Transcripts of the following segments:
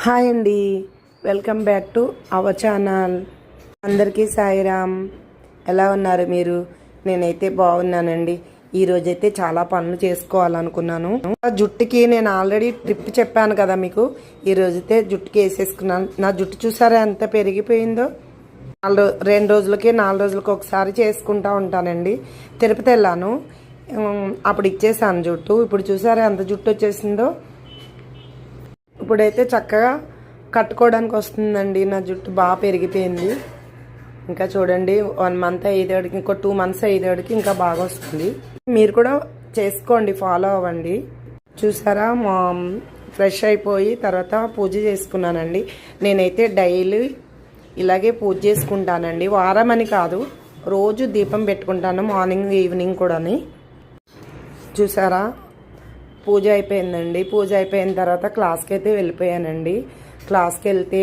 Hi అండి, welcome back to our channel. అందరికీ సాయిరామ్. ఎలా ఉన్నారు మీరు? నేనైతే బాగున్నానండి. ఈరోజైతే చాలా పనులు చేసుకోవాలనుకున్నాను. జుట్టుకి నేను ఆల్రెడీ ట్రిప్ చెప్పాను కదా మీకు. ఈరోజైతే జుట్టుకి వేసేసుకున్నాను. నా జుట్టు చూసారా ఎంత పెరిగిపోయిందో. 2 రోజులకి 4 రోజులకి ఒకసారి చేసుకుంటూ ఉంటానండి. తిరుపతి వెళ్ళాను, అప్పుడు ఇచ్చేసాను జుట్టు. ఇప్పుడు చూసారా ఎంత జుట్టు వచ్చేసిందో. ఇప్పుడైతే చక్కగా కట్టుకోవడానికి వస్తుందండి. నా జుట్టు బాగా పెరిగిపోయింది. ఇంకా చూడండి, 1 మంత్ అయ్యేటికి, ఇంకో 2 మంత్స్ అయ్యేటికి ఇంకా బాగా వస్తుంది. మీరు కూడా చేసుకోండి, ఫాలో అవ్వండి. చూసారా, మా ఫ్రెష్ అయిపోయి తర్వాత పూజ చేసుకున్నానండి. నేనైతే డైలీ ఇలాగే పూజ చేసుకుంటానండి. వారం అని కాదు, రోజు దీపం పెట్టుకుంటాను, మార్నింగ్ ఈవినింగ్ కూడాని. చూసారా, పూజ అయిపోయిందండి. పూజ అయిపోయిన తర్వాత క్లాస్కి అయితే వెళ్ళిపోయానండి. క్లాస్కి వెళ్తే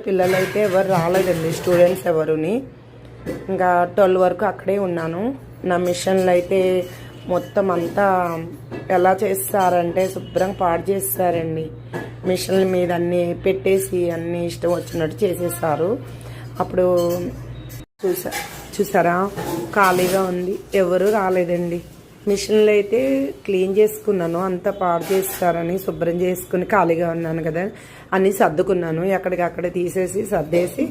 పిల్లలైతే ఎవరు రాలేదండి, స్టూడెంట్స్ ఎవరుని. ఇంకా 12 వరకు అక్కడే ఉన్నాను. నా మిషన్లు అయితే మొత్తం అంతా ఎలా చేస్తారంటే శుభ్రంగా పాడు చేస్తారండి. మిషన్ల మీద అన్నీ పెట్టేసి అన్నీ ఇష్టం వచ్చినట్టు చేసేసారు. అప్పుడు చూసారా, ఖాళీగా ఉంది, ఎవరు రాలేదండి. మిషన్లు అయితే క్లీన్ చేసుకున్నాను, అంతా పాడు చేస్తారని శుభ్రం చేసుకుని ఖాళీగా ఉన్నాను కదా అన్నీ సర్దుకున్నాను. ఎక్కడికక్కడ తీసేసి సర్దేసి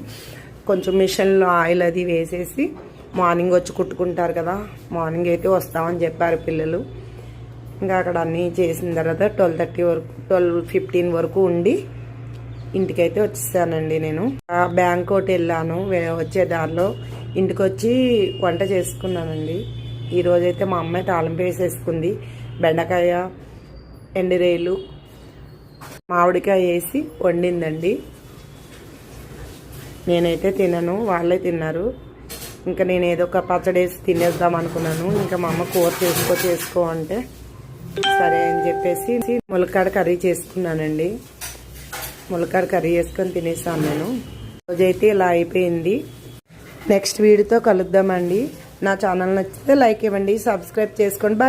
కొంచెం మిషన్లో ఆయిల్ అది వేసేసి మార్నింగ్ వచ్చి కుట్టుకుంటారు కదా, మార్నింగ్ అయితే వస్తామని చెప్పారు పిల్లలు. ఇంకా అక్కడ అన్నీ చేసిన తర్వాత 12:30 వరకు 12:15 వరకు ఉండి ఇంటికైతే వచ్చేసానండి. నేను బ్యాంక్ ఒకటి వెళ్ళాను, వచ్చే దారిలో ఇంటికి వచ్చి వంట చేసుకున్నానండి. ఈరోజైతే మా అమ్మాయి తాలింపు వేసేసుకుంది. బెండకాయ, ఎండురేలు, మామిడికాయ వేసి వండిందండి. నేనైతే తినను, వాళ్ళే తిన్నారు. ఇంకా నేను ఏదో ఒక పచ్చడి వేసి తినేద్దాం అనుకున్నాను. ఇంకా మా అమ్మ కూర చేసుకో అంటే సరే అని చెప్పేసి ములక్కాడ కర్రీ చేసుకున్నానండి. ములక్కాడ కర్రీ చేసుకొని తినేసాను నేను. రోజైతే ఇలా అయిపోయింది. నెక్స్ట్ వీడియోతో కలుద్దామండి. నా ఛానల్ నచ్చితే లైక్ ఇవ్వండి, సబ్స్క్రైబ్ చేసుకోండి. బాయ్.